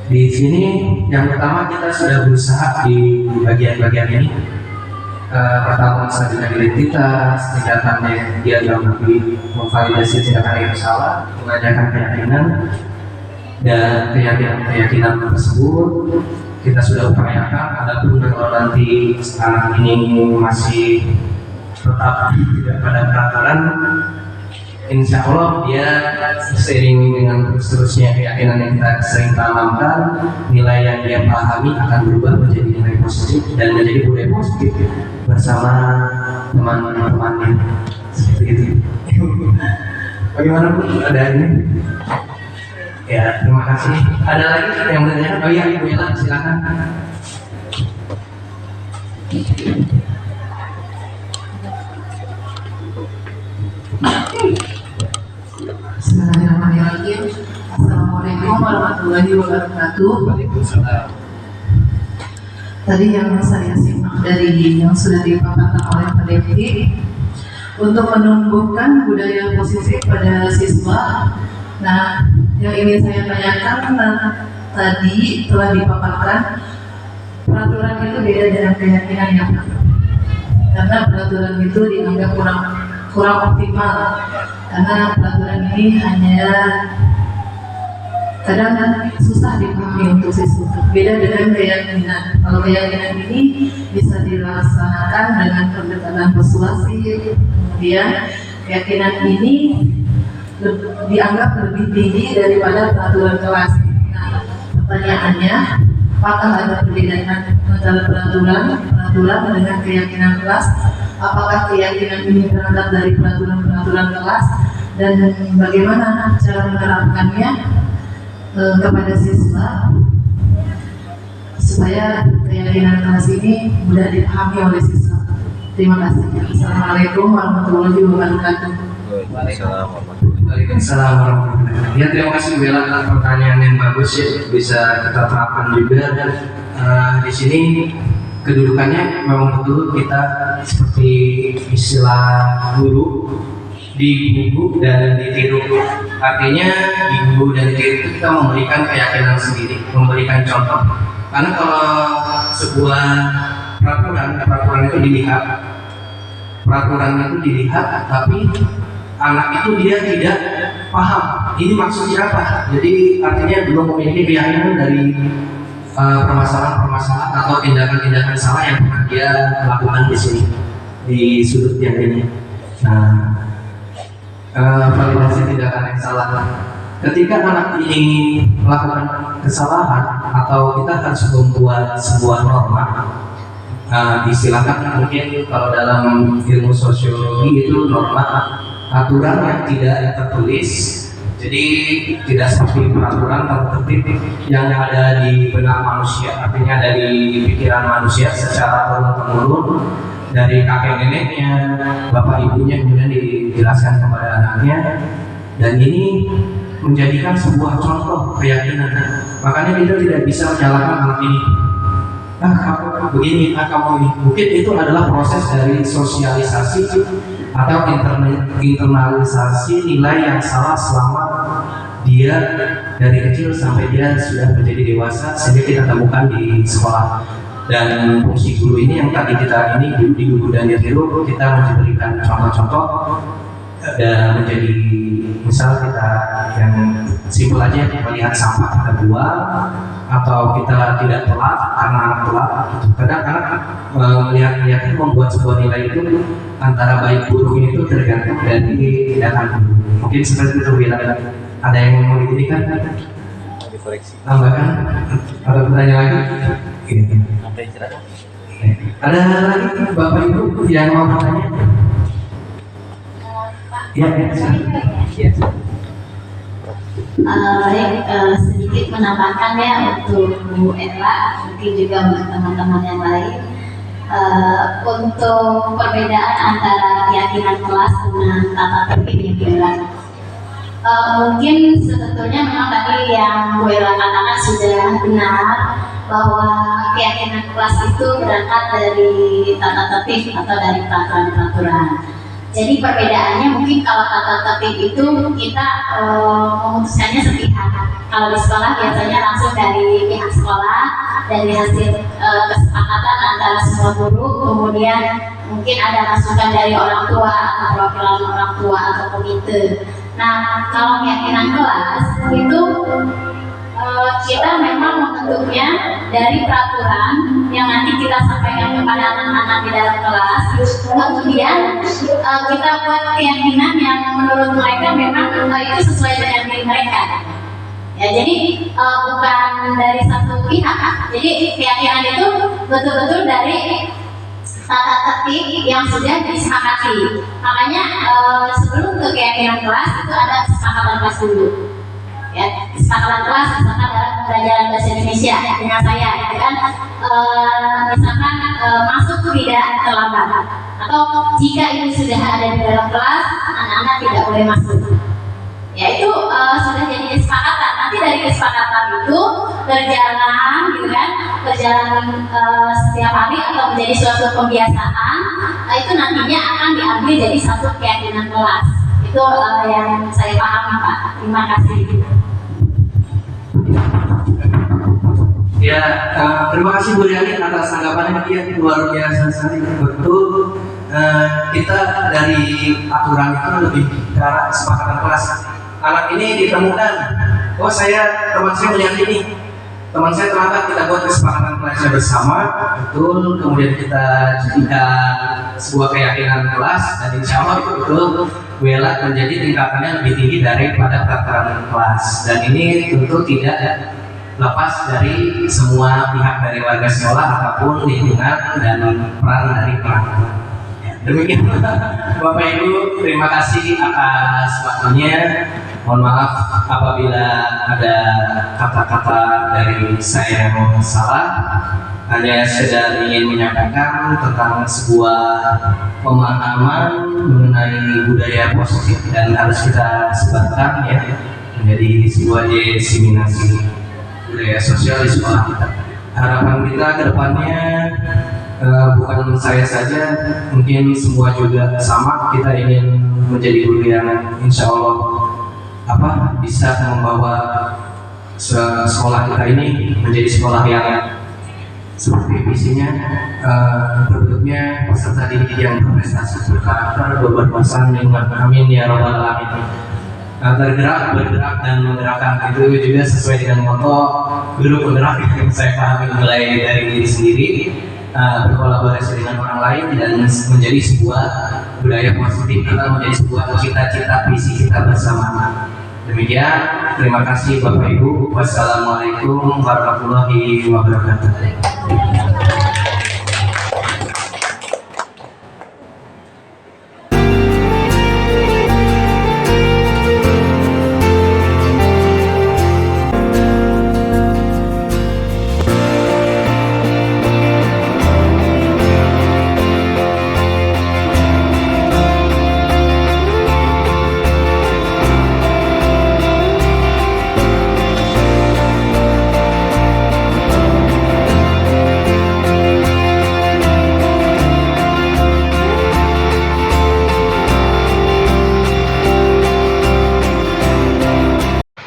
Di sini yang pertama kita sudah berusaha di bagian-bagian ini. Pertama menstabilkan identitas, tindakannya dia dalam negeri, memvalidasi tindakan yang salah, mengajarkan keyakinan, dan keyakinan tersebut kita sudah upayakan. Adapun kalau nanti anak ini masih tetap tidak pada peraturan, insya Allah dia seiring dengan terusnya keyakinan yang kita sering tanamkan, nilai yang dia pahami akan berubah menjadi nilai positif dan menjadi budaya positif bersama teman-temannya. Seperti itu. Bagaimana Bu? Ada ini? Ya, terima kasih. Ada lagi yang bertanya? Oh iya, Ibu Ella, silakan. Bismillahirrahmanirrahim. Assalamualaikum warahmatullahi wabarakatuh. Waalaikumsalam. Tadi yang saya simak dari yang sudah dipaparkan oleh Pak Deti, untuk menumbuhkan budaya positif pada siswa. Nah, yang ingin saya tanyakan, tadi telah dipaparkan peraturan itu beda dengan keyakinan yang karena peraturan itu dianggap kurang optimal, karena peraturan ini hanya kadang susah dipahami untuk siswa. Beda dengan keyakinan. Kalau keyakinan ini bisa dilaksanakan dengan pendekatan persuasif, kemudian keyakinan ini dianggap lebih tinggi daripada peraturan kelas. Nah, pertanyaannya, apakah ada perbedaan antara peraturan dengan keyakinan kelas? Apakah keyakinan ini berangkat dari peraturan kelas, dan bagaimana cara menerapkannya kepada siswa supaya keyakinan kelas ini mudah dipahami oleh siswa? Terima kasih. Assalamualaikum warahmatullahi wabarakatuh. Waalaikumsalam warahmatullahi wabarakatuh. Ya, terima kasih Bella atas pertanyaan yang bagus ya, bisa kita terapkan juga. Dan di sini kedudukannya memang betul kita seperti istilah guru, digugu dan ditiru. Artinya digugu dan ditiru kita memberikan keyakinan sendiri, memberikan contoh. Karena kalau sebuah peraturan itu dilihat, tapi anak itu dia tidak paham ini maksudnya apa. Jadi artinya belum memiliki keyakinan dari permasalahan atau tindakan-tindakan salah yang pernah dia lakukan di sini, di sudut yang ini. Nah, validasi tindakan yang salah. Ketika anak ini melakukan kesalahan atau kita harus membuat sebuah norma, istilahkan mungkin kalau dalam ilmu sosiologi itu norma, aturan yang tidak tertulis. Jadi tidak seperti peraturan tertib yang ada di benak manusia, artinya dari pikiran manusia secara turun-temurun dari kakek neneknya, bapak ibunya, kemudian dijelaskan kepada anaknya, dan ini menjadikan sebuah contoh keyakinan. Makanya kita tidak bisa menyalahkan anak ini. Kamu begini, kamu ini. Mungkin itu adalah proses dari sosialisasi atau internalisasi nilai yang salah selama dia dari kecil sampai dia sudah menjadi dewasa, sehingga kita temukan di sekolah. Dan fungsi guru ini yang tadi kita ini digugu dan ditiru, kita memberikan contoh-contoh dan menjadi misal kita yang simpel aja melihat sampah kita buang, atau kita tidak telat karena anak telat gitu. Kadang anak melihat itu membuat sebuah nilai itu antara baik buruk ini itu tergantung dari tindakan guru. Mungkin seperti itu bilang. Ada yang mau diinginkan? Tambahkan? Ada pertanyaan lagi? Ada lagi Bapak Ibu yang mau bertanya? Ya, baik, sedikit menambahkan ya untuk Bu Ella, mungkin juga untuk teman-teman yang lain, untuk perbedaan antara keyakinan kelas dengan tata tertib yang dilakukan. Mungkin sebetulnya memang tadi yang Bu Ella katakan sudah benar, bahwa keyakinan kelas itu berangkat dari tata tertib atau dari peraturan-peraturan. Jadi perbedaannya mungkin kalau tata tertib itu kita memutuskannya sepihak. Kalau di sekolah biasanya langsung dari pihak sekolah, dari hasil kesepakatan antara semua guru, kemudian mungkin ada masukan dari orang tua atau perwakilan orang tua atau komite. Nah, kalau keyakinan kelas itu kita memang membentuknya dari peraturan yang nanti kita sampaikan kepada anak-anak di dalam kelas. Kemudian kita buat keyakinan yang menurut mereka memang itu sesuai dengan diri mereka. Ya, jadi bukan dari satu pihak. Jadi keyakinan itu betul-betul dari tata tertib yang sudah disepakati. Makanya sebelum ke keyakinan kelas itu ada kesepakatan kelas dulu. Ya, kesepakatan kelas misalkan dalam pembelajaran bahasa Indonesia dengan saya, gitu kan, misalkan masuk tidak terlambat, atau jika ini sudah ada di dalam kelas, anak-anak tidak boleh masuk. Ya, itu sudah jadi kesepakatan. Nanti dari kesepakatan itu berjalan, gitu kan, berjalan setiap hari atau menjadi suatu kebiasaan, itu nantinya akan diambil jadi satu keyakinan kelas. Itu yang saya pahami, Pak. Terima kasih. Ya, terima kasih Bu Riani atas tanggapannya dia luar biasa sekali. Betul, kita dari aturan itu lebih ke arah kesepakatan kelas. Anak ini ditemukan, oh teman saya melihat ini, teman saya terlambat, kita buat kesepakatan kelasnya bersama, betul. Kemudian kita jadikan sebuah keyakinan kelas dan insya Allah itu betul Wela menjadi tingkatannya lebih tinggi daripada peraturan kelas. Dan ini tentu tidak lepas dari semua pihak dari warga sekolah ataupun lingkungan dan peran dari orang tua. Demikian Bapak Ibu, terima kasih atas waktunya. Mohon maaf apabila ada kata-kata dari saya yang salah. Hanya sekedar ingin menyampaikan tentang sebuah pemahaman mengenai budaya positif dan harus kita sebarkan ya menjadi sebuah diseminasi budaya sosial di sekolah kita. Harapan kita ke depannya bukan saya saja, mungkin semua juga sama. Kita ingin menjadi guru yang insya Allah bisa membawa sekolah kita ini menjadi sekolah yang seperti visinya berbentuknya peserta didik yang berprestasi, berkarakter, berwawasan lingkungan. Amin ya robbal alamin. Bergerak dan menggerakkan itu juga sesuai dengan moto guru penggerak yang saya pahami mulai dari diri sendiri, berkolaborasi dengan orang lain dan menjadi sebuah budaya positif kita, menjadi sebuah cita-cita visi kita bersama. Demikian, terima kasih Bapak Ibu. Wassalamualaikum warahmatullahi wabarakatuh.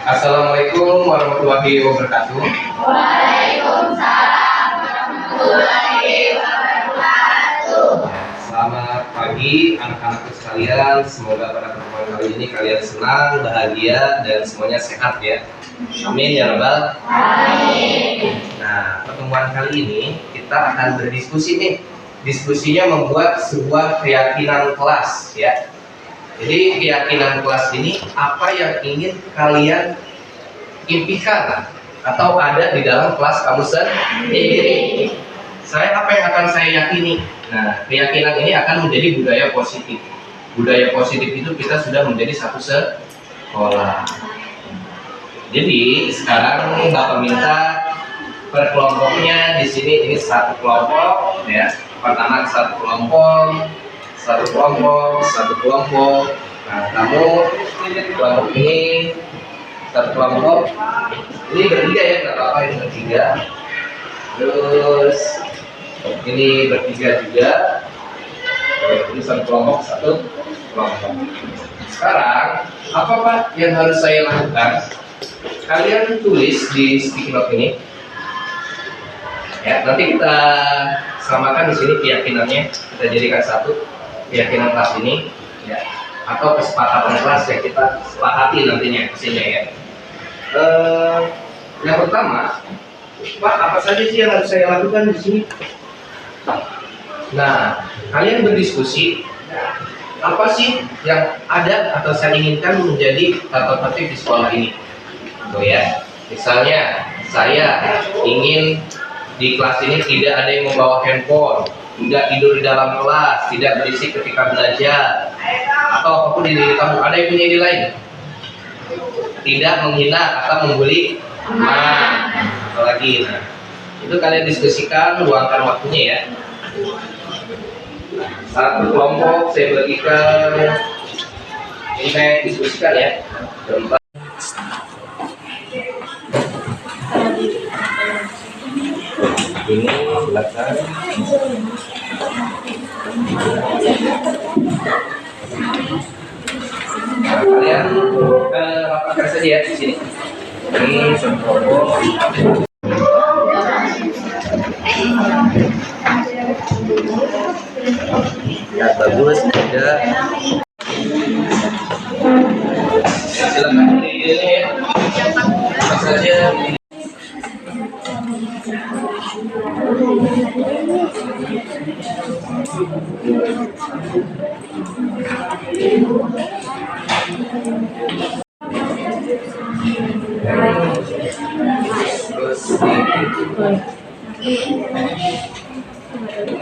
Assalamualaikum warahmatullahi wabarakatuh. Waalaikumsalam warahmatullahi wabarakatuh. Selamat pagi anak-anakku sekalian. Semoga pada pertemuan kali ini kalian senang, bahagia, dan semuanya sehat ya. Amin ya rabbal alamin. Nah, pertemuan kali ini kita akan berdiskusi nih. Diskusinya membuat sebuah keyakinan kelas ya. Jadi keyakinan kelas ini apa yang ingin kalian impikan atau ada di dalam kelas kamu sendiri. Apa yang akan saya yakini? Nah, keyakinan ini akan menjadi budaya positif. Budaya positif itu kita sudah menjadi satu sekolah. Jadi sekarang Bapak minta per kelompoknya di sini ini satu kelompok ya. Pertama satu kelompok. Nah, kamu kelompok ini satu kelompok ini bertiga ya, nggak apa-apa ini bertiga. Terus ini bertiga juga. Ini satu kelompok. Sekarang apa Pak yang harus saya lakukan? Kalian tulis di sticky note ini. Ya, nanti kita samakan di sini keyakinannya, kita jadikan satu. Keyakinan kelas ini ya, atau kesepakatan kelas yang kita sepakati nantinya kesini ya. Yang pertama, Pak, apa saja sih yang harus saya lakukan di sini? Nah, kalian berdiskusi apa sih yang ada atau saya inginkan menjadi tata tertib di sekolah ini. Tuh ya, misalnya saya ingin di kelas ini tidak ada yang membawa handphone, tidak tidur di dalam kelas, tidak berisik ketika belajar, atau apapun di diri kamu. Ada yang punya ide lain? Tidak menghina atau membuli teman. Apalagi, nah, itu kalian diskusikan, luangkan waktunya ya. Satu kelompok saya bagikan, ini saya diskusikan ya. Berempat. Ini belakang. Nah, kalian rapatkan saja ya di sini. Ini satu kelompok. Ya, bagus. Tidak. Silakan ini ya. Pas saja.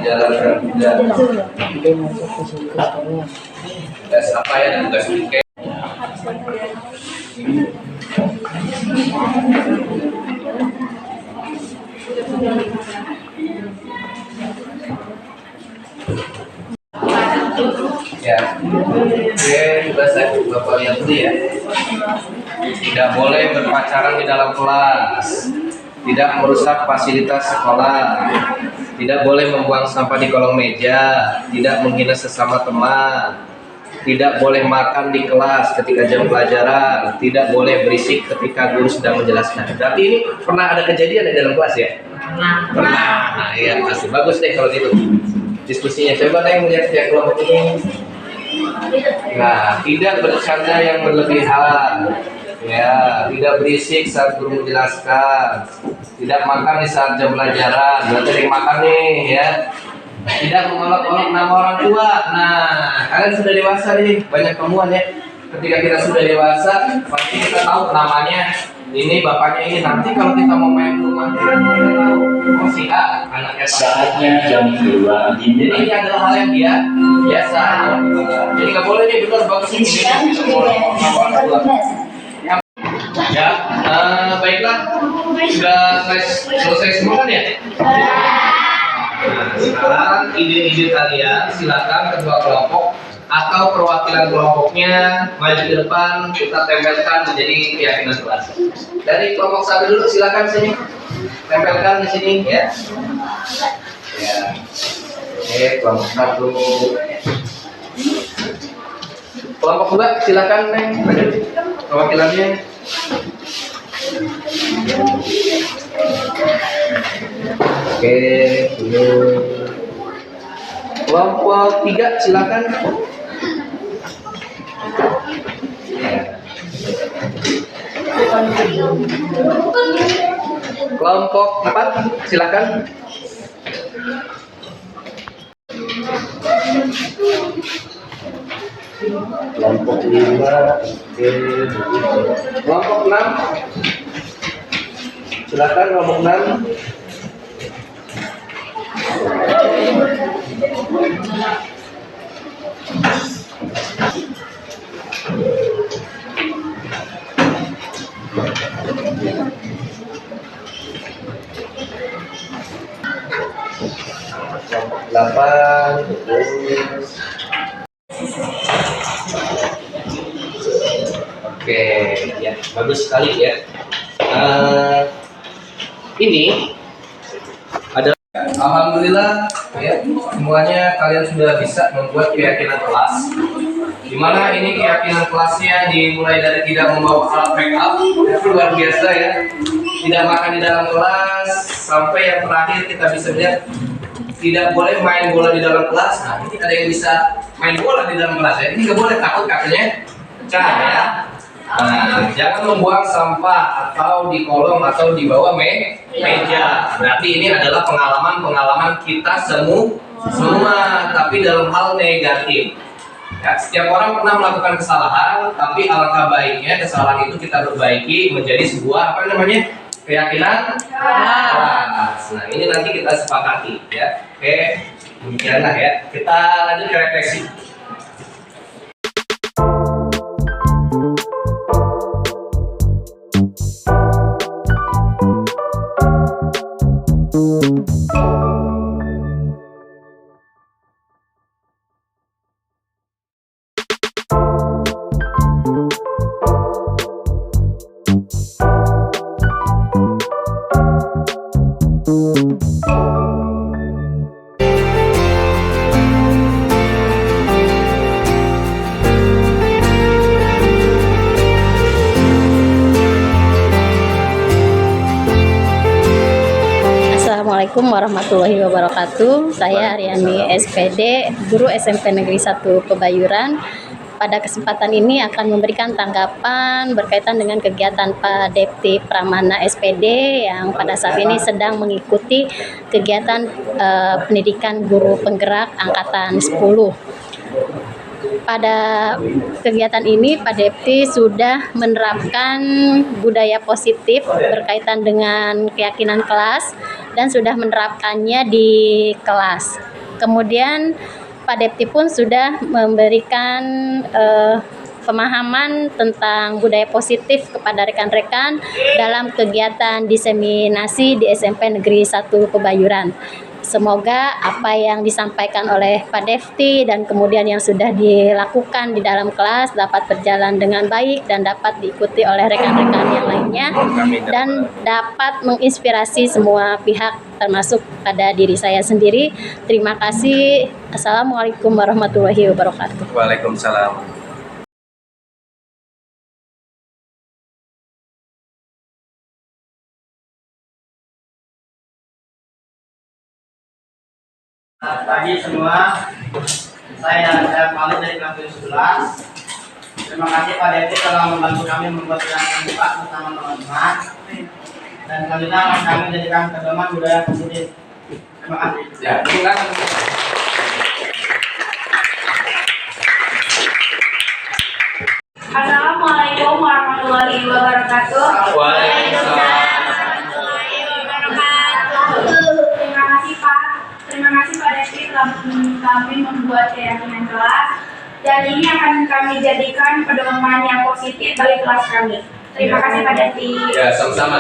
Jalan tes apa ya, dan tes weekend. Ya, oke, Bapak lihat dulu ya. Tidak boleh berpacaran di dalam kelas, tidak merusak fasilitas sekolah, tidak boleh membuang sampah di kolong meja, tidak menghina sesama teman, tidak boleh makan di kelas ketika jam pelajaran, tidak boleh berisik ketika guru sedang menjelaskan. Berarti ini pernah ada kejadian di dalam kelas ya? Pernah. Nah, iya, masih bagus deh kalau gitu. Diskusinya coba yang melihat ya kelompok ini. Nah, tidak bercanda yang berlebihan, ya, tidak berisik saat guru menjelaskan, tidak makan di saat jam pelajaran, berarti yang makan nih, ya, tidak mengolok-olok nama orang tua. Nah, kalian sudah dewasa nih, banyak temuan ya. Ketika kita sudah dewasa, pasti kita tahu namanya. Ini bapaknya ini, nanti kalau kita mau main ke rumah kita tahu, oh si A, anaknya Saatnya jam 2 jadi ini adalah hal yang biasa. Jadi nggak boleh nih, benar bagus ini tidak boleh. Ya, baiklah, sudah selesai semua kan ya? Nah, sekarang ide-ide kalian silakan kedua kelompok atau perwakilan kelompoknya maju ke depan, kita tempelkan menjadi keyakinan kelas. Dari kelompok satu dulu silakan sini, tempelkan di sini ya. Ya. Oke, kelompok satu. Kelompok dua silakan Neng, maju perwakilannya. Oke, dulu. Kelompok tiga silakan. Kelompok 4 silakan. Kelompok 5, oke. Kelompok 6 silakan, kelompok 6. Kelompok 8 terus. Oke, ya bagus sekali ya. Ini adalah alhamdulillah ya, semuanya kalian sudah bisa membuat keyakinan kelas. Dimana ini keyakinan kelasnya dimulai dari tidak membawa alat make up, luar biasa ya. Tidak makan di dalam kelas, sampai yang terakhir kita bisa lihat tidak boleh main bola di dalam kelas. Nah, ini ada yang bisa main bola di dalam kelas ya. Ini nggak boleh, takut katanya pecah ya. Nah, jangan membuang sampah atau di kolong atau di bawah meja. Berarti ini adalah pengalaman kita semua, tapi dalam hal negatif. Ya, setiap orang pernah melakukan kesalahan, tapi alangkah baiknya kesalahan itu kita perbaiki menjadi sebuah keyakinan kelas. Nah, ini nanti kita sepakati ya. Oke, demikianlah ya. Kita lanjut ke refleksi. Assalamualaikum warahmatullahi wabarakatuh. Saya Aryani SPD, guru SMP Negeri 1 Pebayuran. Pada kesempatan ini akan memberikan tanggapan berkaitan dengan kegiatan Pak Depti Pramana SPD yang pada saat ini sedang mengikuti kegiatan pendidikan guru penggerak angkatan 10. Pada kegiatan ini Pak Depti sudah menerapkan budaya positif berkaitan dengan keyakinan kelas dan sudah menerapkannya di kelas. Kemudian Pak Depti pun sudah memberikan pemahaman tentang budaya positif kepada rekan-rekan dalam kegiatan diseminasi di SMP Negeri 1 Pebayuran. Semoga apa yang disampaikan oleh Pak Depti dan kemudian yang sudah dilakukan di dalam kelas dapat berjalan dengan baik dan dapat diikuti oleh rekan-rekan yang lainnya dan dapat menginspirasi semua pihak termasuk pada diri saya sendiri. Terima kasih. Assalamualaikum warahmatullahi wabarakatuh. Waalaikumsalam. Selamat pagi semua, saya Khalid dari kelas 11. Terima kasih Pak Depti telah membantu kami membuat yang Pak bersama teman-teman. Dan selanjutnya akan kami jadikan pedoman budaya positif. Terima kasih. Ya, Assalamualaikum warahmatullahi wabarakatuh. Waalaikumsalam. Terima kasih Pak. Terima kasih Pak Depti telah kami membuat keyakinan kelas dan ini akan kami jadikan pedoman yang positif bagi kelas kami. Terima kasih Pak Depti. Ya, sama-sama.